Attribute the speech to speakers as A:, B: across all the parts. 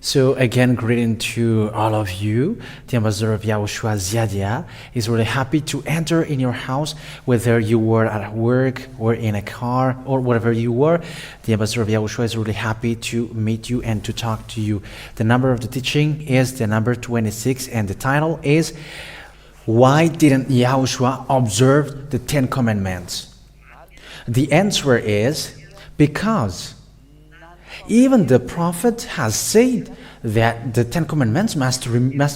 A: So again, greeting to all of you. The ambassador of Yahushua Ziadia is really happy to enter in your house, whether you were at work or in a car or whatever you were. The ambassador of Yahushua is really happy to meet you and to talk to you. The number of the teaching is the number 26, and the title is, Why Didn't Yahushua Observe the 10 Commandments? The answer is, because even the prophet has said that the 10 Commandments must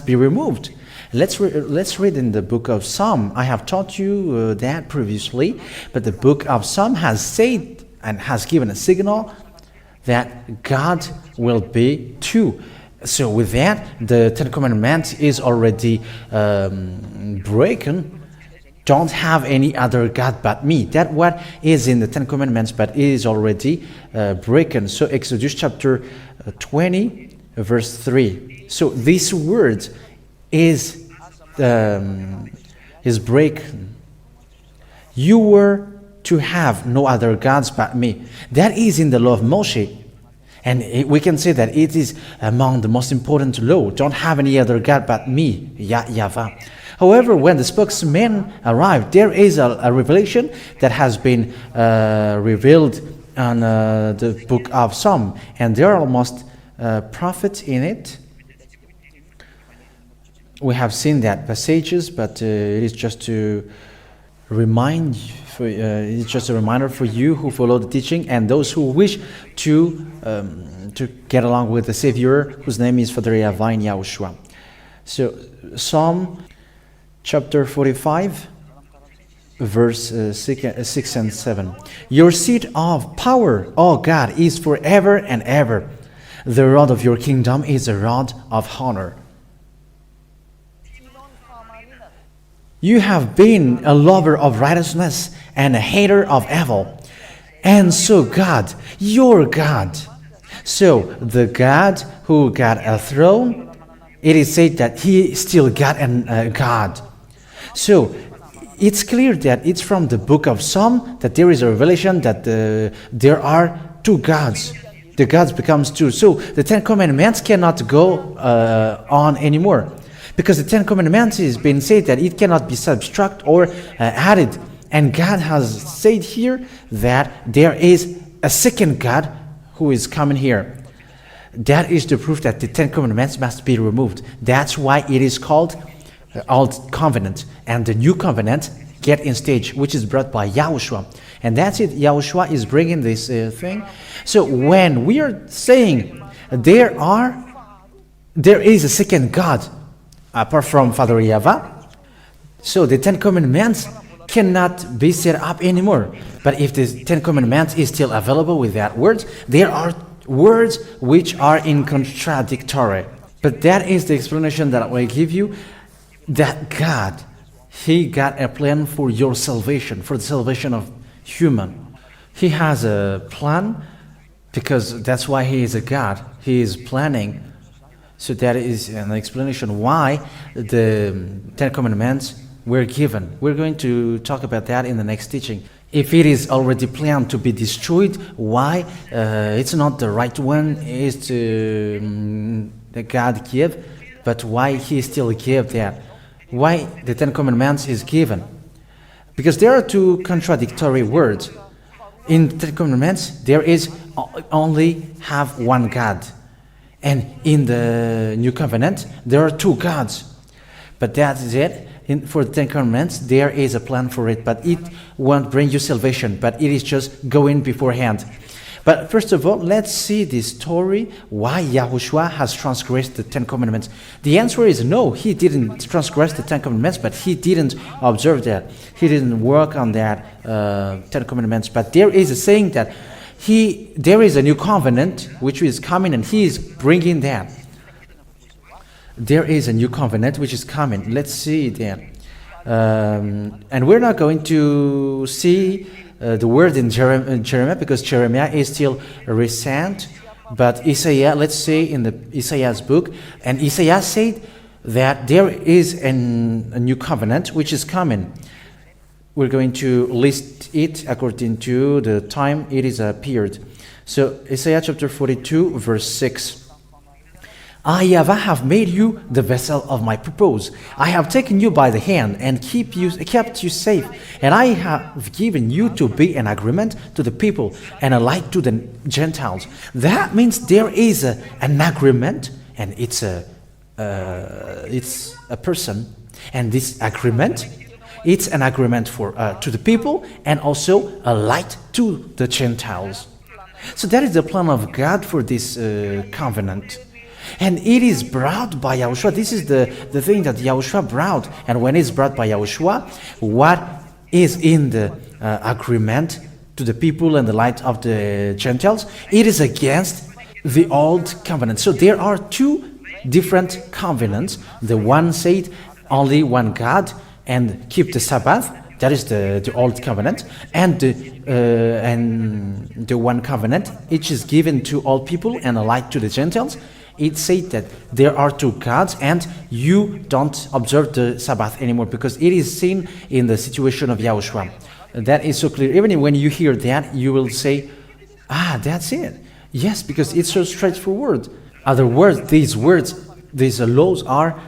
A: be removed. Let's read in the book of Psalm. I have taught you that previously, but the book of Psalm has said and has given a signal that God will be two. So with that, the 10 Commandments is already broken. Don't have any other God but me. That what is in the 10 Commandments, but it is already broken. So Exodus chapter 20, verse 3. So this word is broken. You were to have no other gods but me. That is in the law of Moshe. And we can say that it is among the most important law. Don't have any other God but me, YAHVAH. However, when the spokesman arrived, there is a revelation that has been revealed on the book of Psalm. And there are almost prophets in it. We have seen that passages, but it is just to remind it's just a reminder for you who follow the teaching and those who wish to get along with the Savior, whose name is Father YAHVAH in Yahushua. So Psalm chapter 45, verse 6 and 7. Your seat of power, O God, is forever and ever. The rod of your kingdom is a rod of honor. You have been a lover of righteousness and a hater of evil. And so God, your God. So the God who got a throne, it is said that he still got a God. So it's clear that it's from the book of Psalm that there is a revelation that there are two gods. The gods becomes two. So the 10 Commandments cannot go on anymore. Because the 10 Commandments has been said that it cannot be subtracted or added. And God has said here that there is a second God who is coming here. That is the proof that the 10 Commandments must be removed. That's why it is called Old Covenant. And the New Covenant get in stage, which is brought by Yahushua. And that's it. Yahushua is bringing this thing. So when we are saying there is a second God, apart from Father YAHVAH, so the 10 Commandments cannot be set up anymore. But if the 10 Commandments is still available with that words, there are words which are in contradictory. But that is the explanation that I will give you, that God, he got a plan for your salvation, for the salvation of human. He has a plan because that's why he is a God. He is planning. So that is an explanation why the 10 Commandments were given. We're going to talk about that in the next teaching. If it is already planned to be destroyed, why it's not the right one is to that God give, but why he still gave that? Why the 10 Commandments is given? Because there are two contradictory words. In the 10 Commandments, there is only have one God. And in the New Covenant, there are two gods. But that is it. For the 10 Commandments, there is a plan for it. But it won't bring you salvation. But it is just going beforehand. But first of all, let's see the story why Yahushua has transgressed the 10 Commandments. The answer is no, he didn't transgress the 10 Commandments, but he didn't observe that. He didn't work on that 10 Commandments. But there is a saying that there is a new covenant which is coming, and he is bringing that. There is a new covenant which is coming. Let's see that. And we're not going to see the word in Jeremiah because Jeremiah is still recent. But Isaiah, let's say in the Isaiah's book, and Isaiah said that there is a new covenant which is coming. We're going to list it according to the time it is appeared. So Isaiah chapter 42 verse 6. I, Yahavah, have made you the vessel of my purpose. I have taken you by the hand and kept you safe. And I have given you to be an agreement to the people and a light to the Gentiles. That means there is an agreement, and it's a person. And this agreement, it's an agreement for to the people and also a light to the Gentiles. So that is the plan of God for this covenant. And it is brought by Yahushua. This is the thing that Yahushua brought. And when it's brought by Yahushua, what is in the agreement to the people and the light of the Gentiles, it is against the old covenant. So there are two different covenants. The one said only one God and keep the Sabbath. That is the old covenant, and the one covenant, which is given to all people and a light to the Gentiles. It said that there are two gods, and you don't observe the Sabbath anymore because it is seen in the situation of Yahushua. That is so clear. Even when you hear that, you will say, that's it. Yes, because it's so straightforward. Other words, these laws are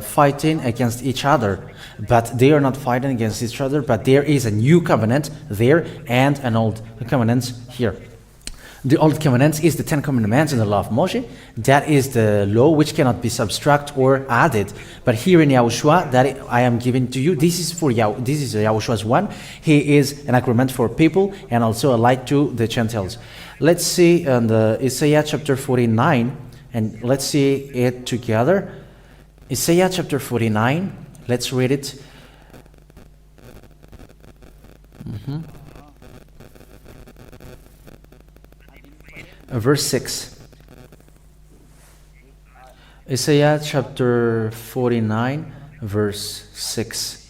A: fighting against each other, but they are not fighting against each other, but there is a new covenant there and an old covenant here. The old covenant is the 10 commandments and the law of Moshe. That is the law which cannot be subtracted or added. But here in Yahushua, that I am giving to you, this is for this is Yahushua's one. He is an agreement for people and also a light to the Gentiles. Let's see in Isaiah chapter 49, and let's see it together. Isaiah chapter 49, let's read it. Verse 6. Isaiah chapter 49, verse 6.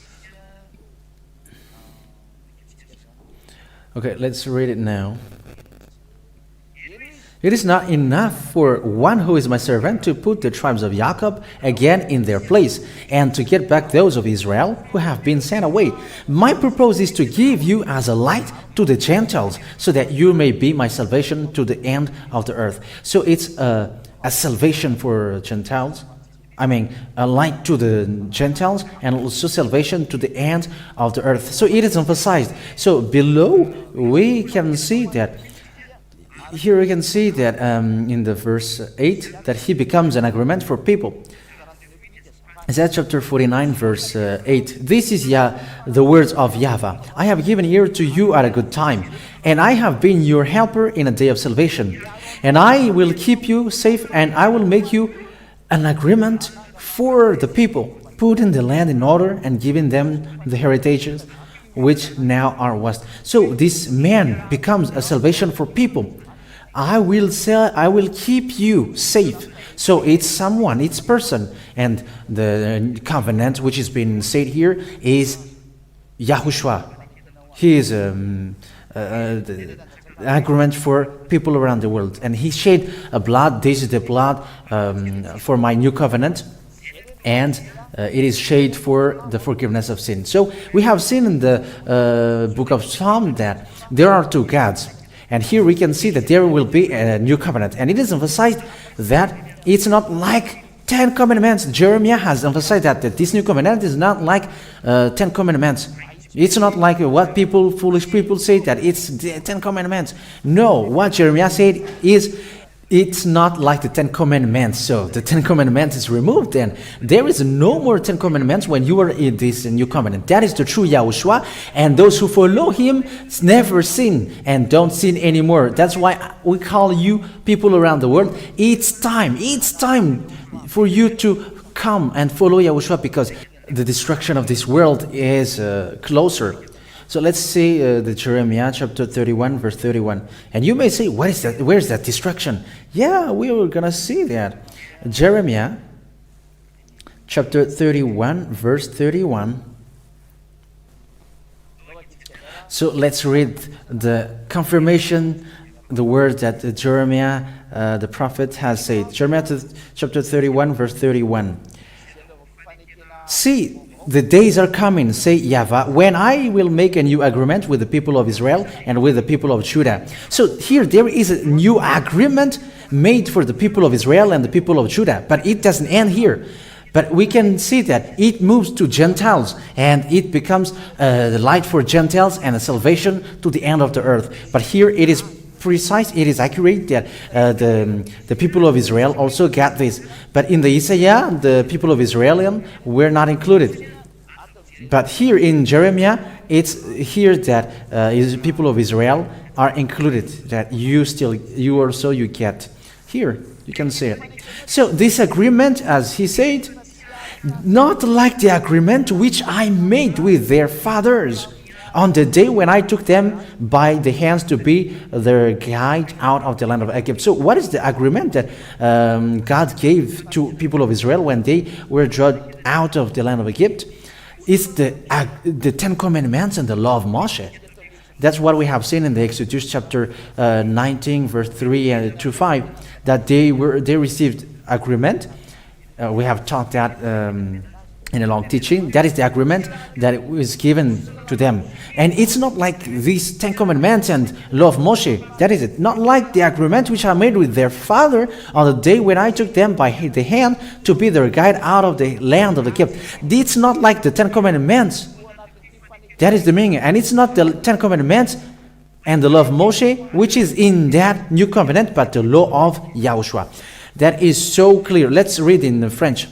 A: Okay, let's read it now. It is not enough for one who is my servant to put the tribes of Jacob again in their place and to get back those of Israel who have been sent away. My purpose is to give you as a light to the Gentiles so that you may be my salvation to the end of the earth. So it's a salvation for Gentiles. I mean, a light to the Gentiles and also salvation to the end of the earth. So it is emphasized. So below we can see that. Here we can see that in the verse 8 that he becomes an agreement for people. Isaiah chapter 49 verse 8. This is the words of YAHVAH. I have given ear to you at a good time, and I have been your helper in a day of salvation. And I will keep you safe, and I will make you an agreement for the people, putting the land in order and giving them the heritages which now are west. So this man becomes a salvation for people. I will keep you safe. So it's someone, it's person. And the covenant which is being said here is Yahushua. He is the agreement for people around the world. And he shed a blood. This is the blood for my new covenant. And it is shed for the forgiveness of sin. So we have seen in the book of Psalm that there are two gods. And here we can see that there will be a new covenant. And it is emphasized that it's not like 10 commandments. Jeremiah has emphasized that this new covenant is not like 10 commandments. It's not like what foolish people say that it's the 10 commandments. No, what Jeremiah said is it's not like the 10 commandments. So the 10 commandments is removed then. There is no more 10 commandments when you are in this new covenant. That is the true Yahushua. And those who follow him never sin and don't sin anymore. That's why we call you people around the world. It's time for you to come and follow Yahushua because the destruction of this world is closer. So let's see the Jeremiah chapter 31 verse 31. And you may say, what is that? Where's that destruction? Yeah, we were going to see that. Jeremiah chapter 31 verse 31. So let's read the confirmation, the word that Jeremiah, the prophet, has said. Jeremiah chapter 31 verse 31. See, the days are coming, say YAHVAH, when I will make a new agreement with the people of Israel and with the people of Judah. So here there is a new agreement made for the people of Israel and the people of Judah, but it doesn't end here. But we can see that it moves to Gentiles, and it becomes the light for Gentiles and a salvation to the end of the earth. But here it is precise, it is accurate that the people of Israel also got this. But in the Isaiah, the people of Israel were not included. But here in Jeremiah, it's here that people of Israel are included, that you get. Here, you can see it. So this agreement, as he said, not like the agreement which I made with their fathers on the day when I took them by the hands to be their guide out of the land of Egypt. So what is the agreement that God gave to people of Israel when they were brought out of the land of Egypt? It's the Ten Commandments and the law of Moshe. That's what we have seen in the Exodus chapter 19, verse 3 to 5, that they received agreement. We have taught that in a long teaching. That is the agreement that was given to them. And it's not like these Ten Commandments and law of Moshe. That is it. Not like the agreement which I made with their father on the day when I took them by the hand to be their guide out of the land of Egypt. It's not like the Ten Commandments. That is the meaning. And it's not the Ten Commandments and the law of Moshe, which is in that new covenant, but the law of Yahushua. That is so clear. Let's read in French.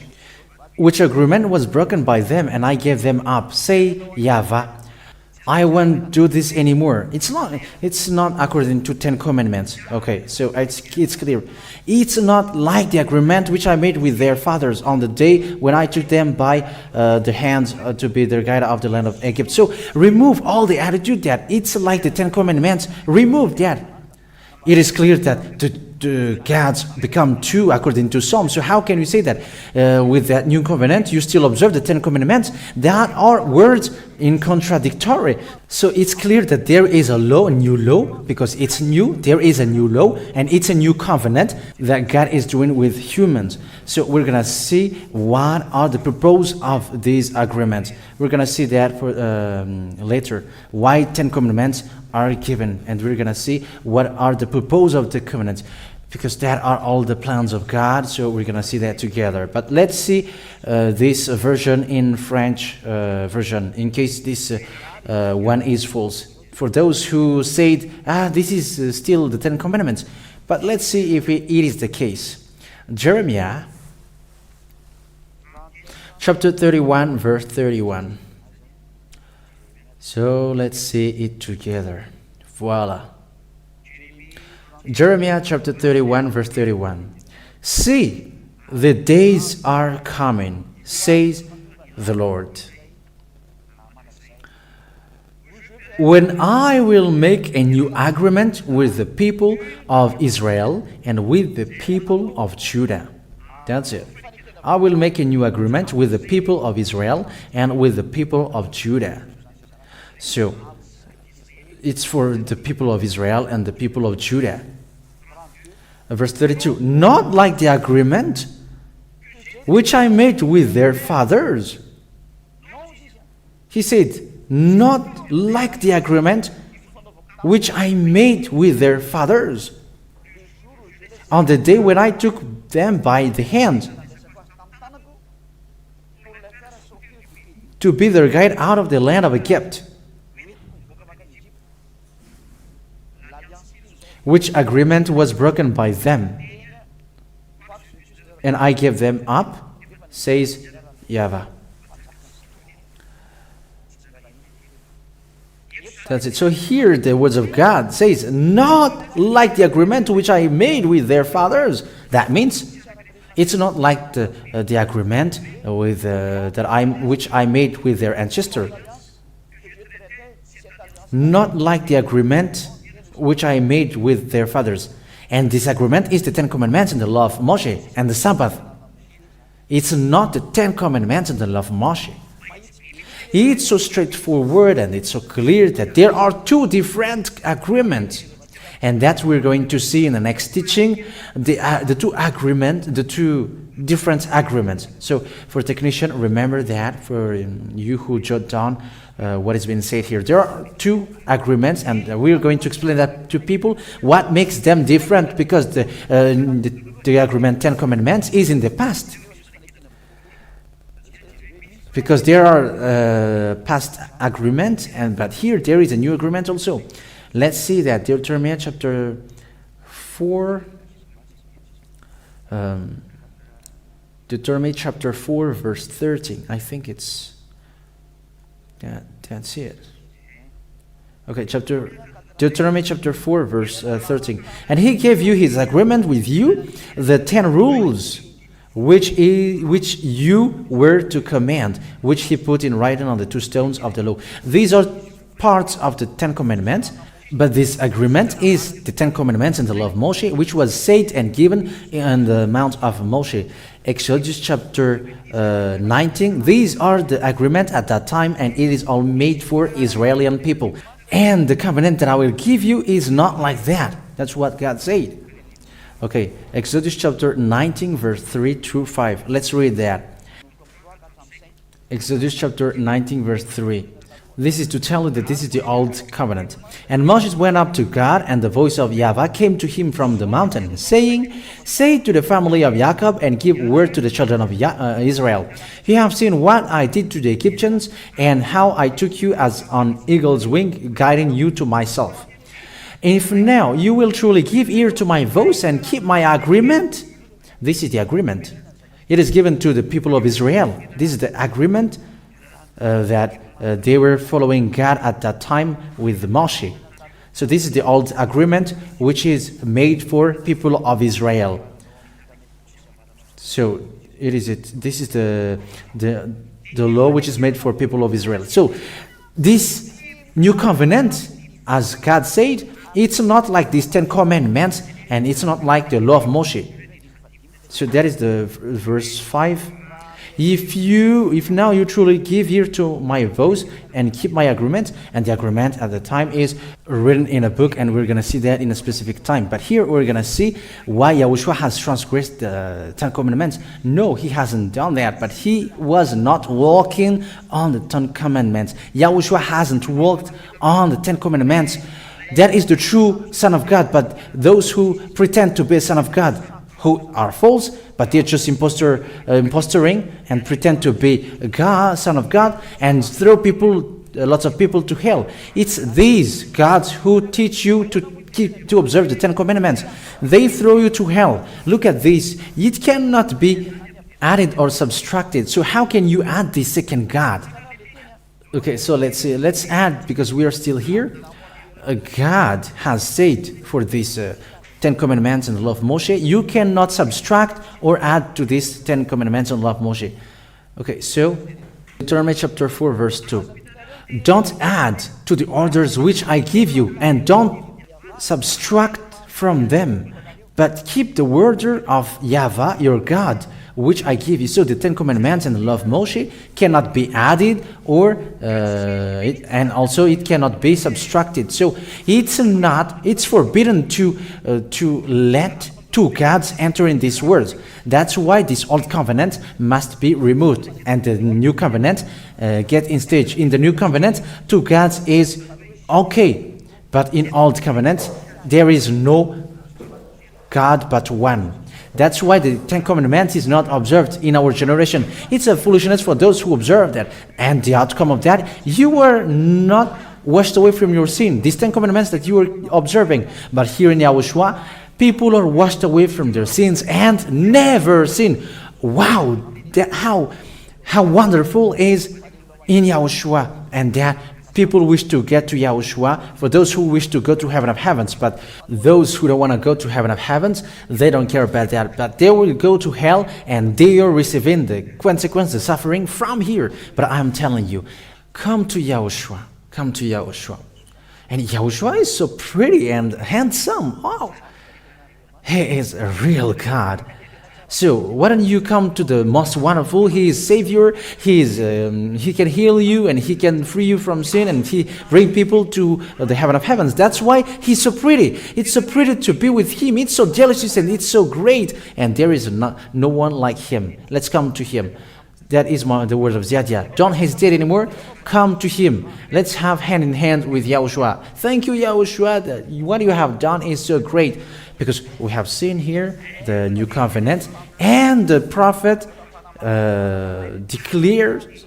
A: Which agreement was broken by them, and I gave them up. Say YAHVAH. I won't do this anymore. It's not according to Ten Commandments. Okay, so it's clear. It's not like the agreement which I made with their fathers on the day when I took them by the hands to be their guide of the land of Egypt. So remove all the attitude that it's like the Ten Commandments. Remove that. It is clear that the gods become two according to Psalm. So how can we say that with that new covenant you still observe the Ten Commandments? That are words in contradictory. So it's clear that there is a law, a new law, because it's new. There is a new law, and it's a new covenant that God is doing with humans. So we're gonna see what are the purpose of these agreements. We're gonna see that for later. Why 10 commandments are given, and we're gonna see what are the purpose of the covenants, because that are all the plans of God. So we're gonna see that together. But let's see this version in French version, in case this one is false. For those who said, this is still the 10 commandments. But let's see if it is the case. Jeremiah chapter 31, verse 31. So let's see it together. Voila. Jeremiah chapter 31, verse 31. See, the days are coming, says the Lord, when I will make a new agreement with the people of Israel and with the people of Judah. That's it. I will make a new agreement with the people of Israel and with the people of Judah. So, it's for the people of Israel and the people of Judah. Verse 32, not like the agreement which I made with their fathers. He said, not like the agreement which I made with their fathers on the day when I took them by the hand to be their guide out of the land of Egypt. Which agreement was broken by them, and I gave them up, says YAHVAH. That's it. So here the words of God says, not like the agreement which I made with their fathers. That means it's not like the agreement with which I made with their ancestor. Not like the agreement which I made with their fathers. And this agreement is the 10 commandments and the law of Moshe and the Sabbath. It's not the 10 commandments and the law of Moshe. It's so straightforward and it's so clear that there are two different agreements. And that we're going to see in the next teaching. The two different agreements. So for technician, remember that for you who jot down what has been said here. There are two agreements, and we're going to explain that to people, what makes them different, because the agreement 10 Commandments is in the past. Because there are past agreements, but here there is a new agreement also. Let's see that Deuteronomy chapter 4. Deuteronomy chapter 4 verse 13. I think it's that's it. Okay, Deuteronomy chapter 4 verse 13. And he gave you his agreement with you, the 10 rules which you were to command, which he put in writing on the 2 stones of the law. These are parts of the 10 Commandments. But this agreement is the 10 Commandments and the law of Moshe, which was said and given in the Mount of Moshe. Exodus chapter 19. These are the agreement at that time, and it is all made for Israeli people. And the covenant that I will give you is not like that. That's what God said. Okay, Exodus chapter 19, verse 3 through 5. Let's read that. Exodus chapter 19, verse 3. This is to tell you that this is the old covenant. And Moses went up to God, and the voice of YAHVAH came to him from the mountain, saying, Say to the family of Jacob, and give word to the children of Israel. You have seen what I did to the Egyptians, and how I took you as on eagle's wing, guiding you to myself. If now you will truly give ear to my voice and keep my agreement, this is the agreement. It is given to the people of Israel. This is the agreement that they were following God at that time with Moshe. So this is the old agreement which is made for people of Israel. So this is the law which is made for people of Israel. So this new covenant, as God said, it's not like these 10 Commandments, and it's not like the law of Moshe. So that is the verse 5. If now you truly give ear to my voice and keep my agreement, and the agreement at the time is written in a book, and we're going to see that in a specific time. But here we're going to see why Yahushua has transgressed the 10 Commandments. No, he hasn't done that, but he was not walking on the 10 Commandments. Yahushua hasn't walked on the 10 Commandments. That is the true Son of God, but those who pretend to be a Son of God, who are false, but they're just impostoring and pretend to be God, Son of God, and throw lots of people to hell. It's these gods who teach you to observe the 10 Commandments. They throw you to hell. Look at this. It cannot be added or subtracted. So how can you add the second God? Okay, so let's add, because we are still here. God has said for this 10 Commandments and the law of Moshe, you cannot subtract or add to these 10 Commandments and the law of Moshe. Okay, so Deuteronomy chapter 4 verse 2. Don't add to the orders which I give you, and don't subtract from them, but keep the word of YAHVAH your God, which I give you. So the 10 Commandments and the law of Moshe cannot be added, and also it cannot be subtracted. So it's forbidden to let two gods enter in these words. That's why this old covenant must be removed, and the new covenant get in stage. In the new covenant, two gods is okay, but in old covenant there is no God but one. That's why the 10 Commandments is not observed in our generation. It's a foolishness for those who observe that. And the outcome of that, you were not washed away from your sin. These 10 Commandments that you were observing. But here in Yahushua, people are washed away from their sins and never sin. Wow, how wonderful is in Yahushua. And that people wish to get to Yahushua, for those who wish to go to heaven of heavens. But those who don't want to go to heaven of heavens, they don't care about that. But they will go to hell, and they are receiving the consequence, the suffering from here. But I'm telling you, come to Yahushua. Come to Yahushua. And Yahushua is so pretty and handsome. Wow. He is a real God. So why don't you come to the most wonderful? He is Savior. He can heal you and He can free you from sin, and He bring people to the heaven of heavens. That's why He's so pretty. It's so pretty to be with Him. It's so delicious and it's so great. And there is no one like Him. Let's come to Him. That is the word of Ziadia. Don't hesitate anymore. Come to Him. Let's have hand in hand with Yahushua. Thank you, Yahushua. What you have done is so great. Because we have seen here the new covenant, and the prophet declared,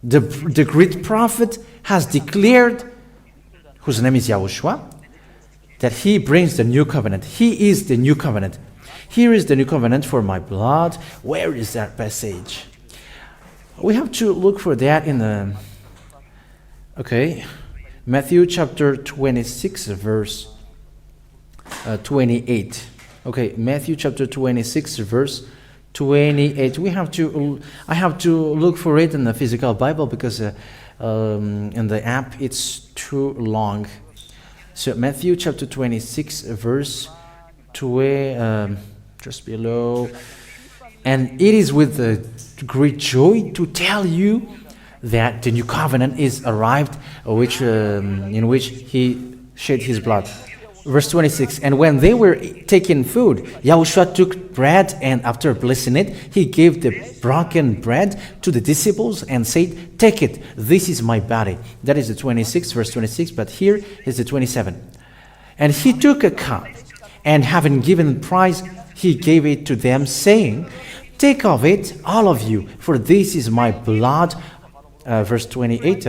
A: the great prophet has declared, whose name is Yahushua, that he brings the new covenant. He is the new covenant. Here is the new covenant for my blood. Where is that passage? We have to look for that in the, Matthew chapter 26, verse 28. Okay, Matthew chapter 26, verse 28. I have to look for it in the physical Bible because in the app it's too long. So Matthew chapter 26, verse 2, just below. And it is with great joy to tell you that the new covenant is arrived, in which He shed His blood. Verse 26, and when they were taking food, Yahushua took bread, and after blessing it, He gave the broken bread to the disciples and said, take it, this is my body. That is the 26, verse 26, but here is the 27. And He took a cup, and having given price, He gave it to them, saying, take of it, all of you, for this is my blood. Verse 28,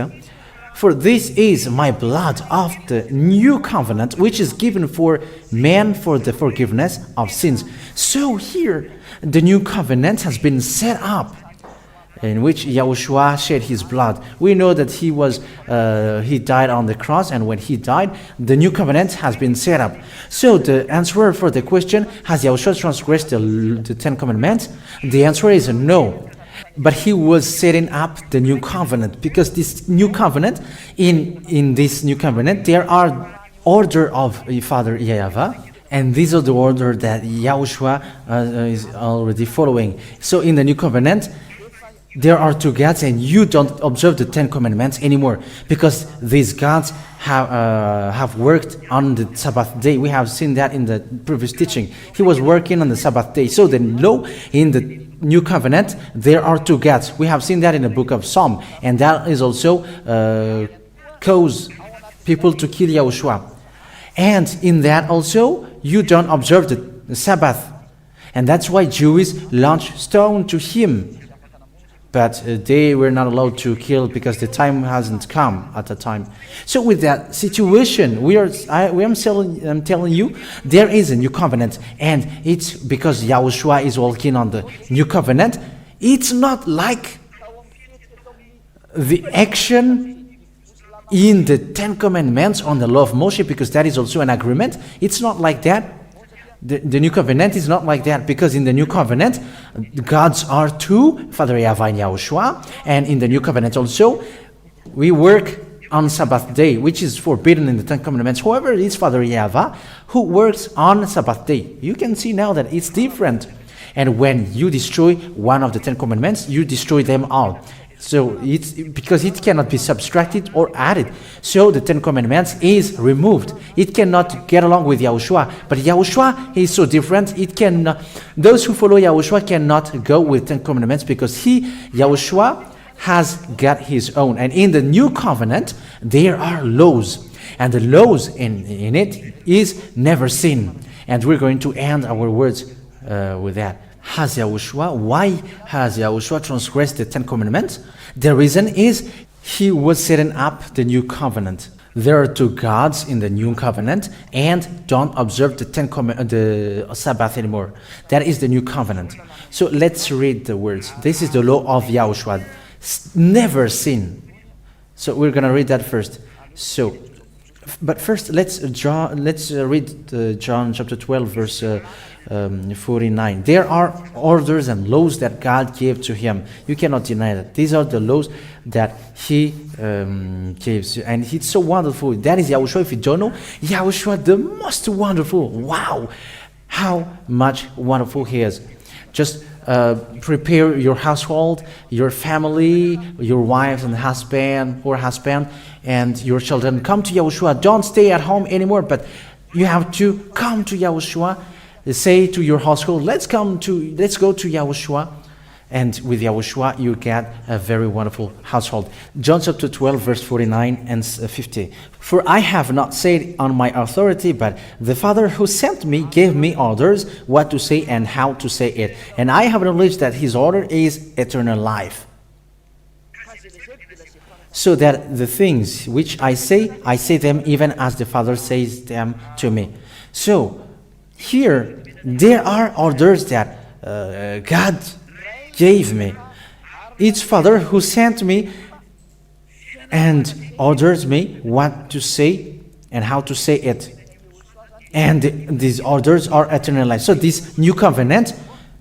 A: for this is my blood of the new covenant, which is given for man for the forgiveness of sins. So here, the new covenant has been set up, in which Yahushua shed His blood. We know that He died on the cross, and when He died, the new covenant has been set up. So the answer for the question, has Yahushua transgressed the Ten Commandments? The answer is no. But He was setting up the new covenant, because this new covenant, in this new covenant, there are order of Father YAHVAH, and these are the order that Yahushua is already following. So in the new covenant, there are two gods, and you don't observe the Ten Commandments anymore, because these gods have worked on the Sabbath day. We have seen that in the previous teaching. He was working on the Sabbath day. So the law in the new covenant, there are two gods. We have seen that in the book of Psalm, and that is also cause people to kill Yahushua. And in that also, you don't observe the Sabbath, and that's why Jews launched stone to Him. But they were not allowed to kill because the time hasn't come at the time. So with that situation, I'm telling you, there is a new covenant, and it's because Yahushua is walking on the new covenant. It's not like the action in the Ten Commandments on the law of Moshe, because that is also an agreement. It's not like that. The new covenant is not like that, because in the new covenant, gods are two, Father YAHVAH and Yahushua, and in the new covenant also, we work on Sabbath day, which is forbidden in the Ten Commandments. However, it is Father YAHVAH who works on Sabbath day. You can see now that it's different. And when you destroy one of the Ten Commandments, you destroy them all. So it's because it cannot be subtracted or added. So the Ten Commandments is removed. It cannot get along with Yahushua. But Yahushua is so different. Those who follow Yahushua cannot go with Ten Commandments, because Yahushua has got His own. And in the new covenant, there are laws. And the laws in it is never sin. And we're going to end our words with that. Why has Yahushua transgressed the Ten Commandments? The reason is He was setting up the new covenant. There are two gods in the new covenant, and don't observe the Sabbath anymore. That is the new covenant. So let's read the words. This is the law of Yahushua. Never sin. So we're going to read that first. But first, let's read John chapter 12, verse 49. There are orders and laws that God gave to Him. You cannot deny that. These are the laws that He gives. And it's so wonderful. That is Yahushua. If you don't know, Yahushua, the most wonderful. Wow! How much wonderful He is. Just prepare your household, your family, your wife and husband, and your children. Come to Yahushua. Don't stay at home anymore, but you have to come to Yahushua. Say to your household, let's go to Yahushua. And with Yahushua, you get a very wonderful household. John chapter 12, verse 49 and 50. For I have not said on my authority, but the Father who sent me gave me orders what to say and how to say it. And I have acknowledged that his order is eternal life. So that the things which I say them even as the Father says them to me. So here, there are orders that God gave me. It's Father who sent me and orders me what to say and how to say it. And these orders are eternal life. So this new covenant,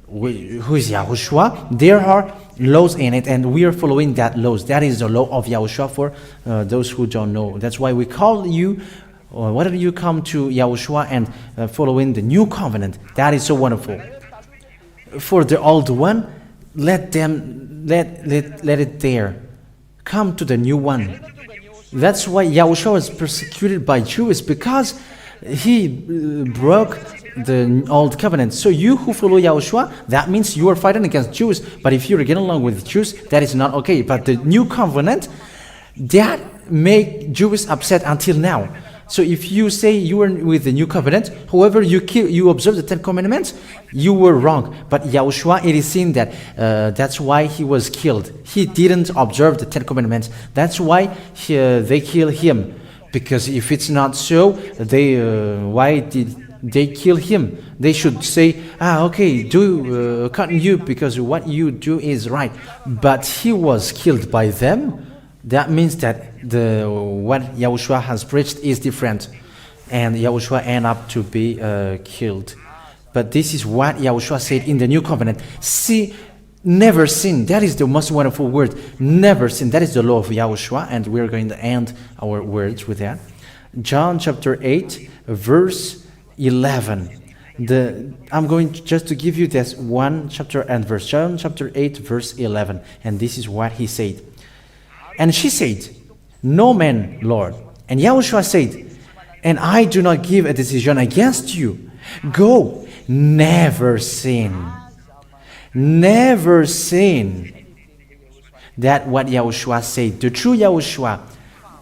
A: who is Yahushua, there are laws in it, and we are following that laws. That is the law of Yahushua for those who don't know. That's why we call you, why don't you come to Yahushua and following the new covenant? That is so wonderful. For the old one, let it there. Come to the new one. That's why Yahushua was persecuted by Jews, because he broke the old covenant. So you who follow Yahushua, that means you are fighting against Jews. But if you're getting along with Jews, that is not okay. But the new covenant, that make Jews upset until now. So if you say you are with the new covenant, however you observe the 10 commandments, you were wrong. But Yahushua, it is seen that that's why he was killed. He didn't observe the 10 commandments. That's why they kill him. Because if it's not so, why did they kill him? They should say, okay, cut you, because what you do is right. But he was killed by them. That means that what Yahushua has preached is different, and Yahushua end up to be killed. But this is what Yahushua said in the new covenant. See, never sin. That is the most wonderful word. Never sin. That is the law of Yahushua, and we're going to end our words with that. John chapter 8, verse 11. I'm going just to give you this one chapter and verse. John chapter 8, verse 11. And this is what he said. And she said, no man, Lord. And Yahushua said, and I do not give a decision against you. Go, never sin. Never sin. That what Yahushua said. The true Yahushua.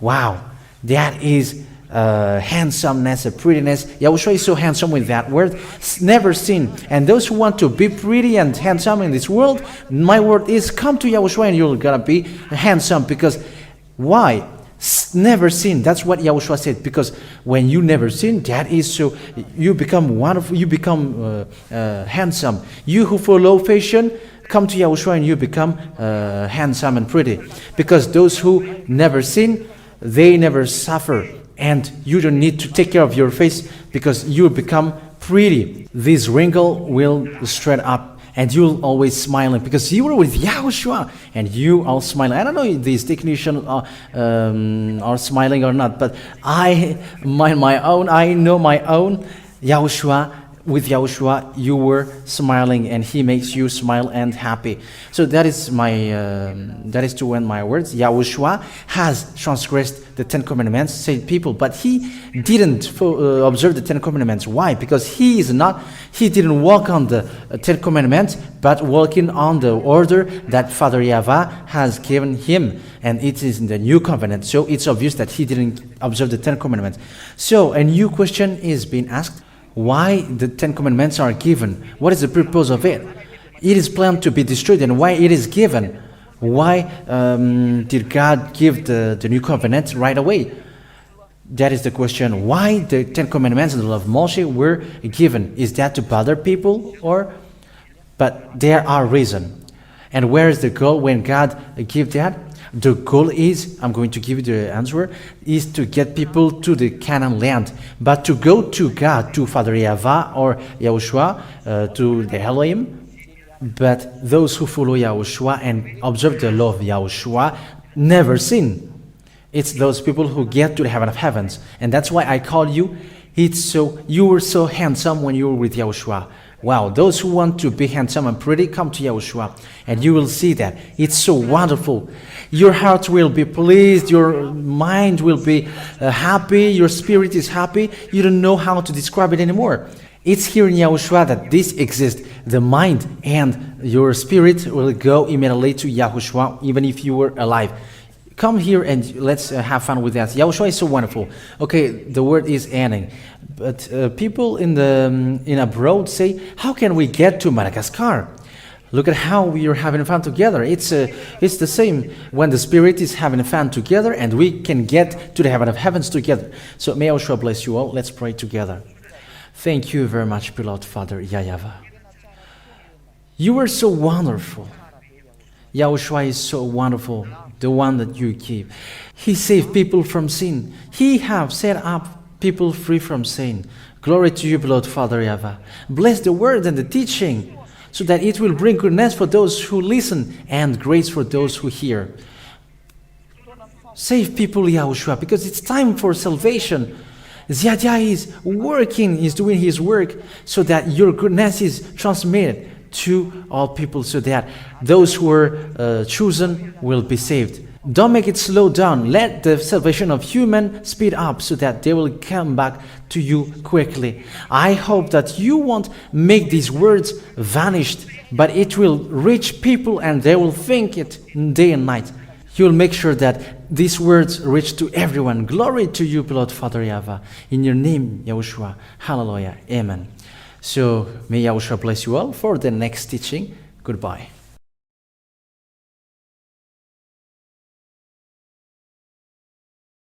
A: Wow. That is handsomeness, a prettiness. Yahushua is so handsome with that word. Never sin. And those who want to be pretty and handsome in this world, my word is come to Yahushua and you're gonna be handsome. Because why? Never sin. That's what Yahushua said. Because when you never sin, that is so you become wonderful. You become handsome. You who follow fashion, come to Yahushua and you become handsome and pretty. Because those who never sin, they never suffer. And you don't need to take care of your face, because you become pretty. This wrinkle will straight up, and you'll always smiling, because you are with Yahushua and you are smiling. I don't know if these technicians are smiling or not, but I know my own Yahushua. With Yahushua, you were smiling, and he makes you smile and happy. So that is to end my words. Yahushua has transgressed the 10 commandments, said people, but he didn't observe the 10 commandments. Why? Because he didn't walk on the 10 commandments, but walking on the order that Father YAHVAH has given him, and it is in the new covenant. So it's obvious that he didn't observe the 10 commandments. So a new question is being asked. Why the 10 commandments are given? What is the purpose of it? It is planned to be destroyed, and why it is given? Why did God give the new covenant right away? That is the question. Why the 10 commandments and the law of Moshe were given? Is that to bother people, or? But there are reasons. And where is the goal when God gave that? The goal is, I'm going to give you the answer, is to get people to the Canaan land. But to go to God, to Father YAHVAH or Yahushua, to the Elohim. But those who follow Yahushua and observe the law of Yahushua never sin. It's those people who get to the heaven of heavens. And that's why I call you, you were so handsome when you were with Yahushua. Wow, those who want to be handsome and pretty, come to Yahushua, and you will see that. It's so wonderful. Your heart will be pleased, your mind will be happy, your spirit is happy. You don't know how to describe it anymore. It's here in Yahushua that this exists. The mind and your spirit will go immediately to Yahushua, even if you were alive. Come here and let's have fun with that. Yahushua is so wonderful. Okay, the word is ending. But people in abroad say, how can we get to Madagascar? Look at how we are having fun together. It's the same when the Spirit is having fun together and we can get to the heaven of heavens together. So may Yahushua bless you all. Let's pray together. Thank you very much, beloved Father YAHVAH. You are so wonderful. Yahushua is so wonderful, the one that you keep. He saved people from sin. He have set up people free from sin. Glory to you, beloved Father YAHVAH. Bless the word and the teaching so that it will bring goodness for those who listen and grace for those who hear. Save people, Yahushua, because it's time for salvation. Ziadia is working, is doing his work so that your goodness is transmitted to all people so that those who are chosen will be saved. Don't make it slow down. Let the salvation of human speed up so that they will come back to you quickly. I hope that you won't make these words vanished, but it will reach people and they will think it day and night. You will make sure that these words reach to everyone. Glory to you, beloved Father YAHVAH. In your name, Yahushua. Hallelujah. Amen. So may Yahushua bless you all for the next teaching. Goodbye.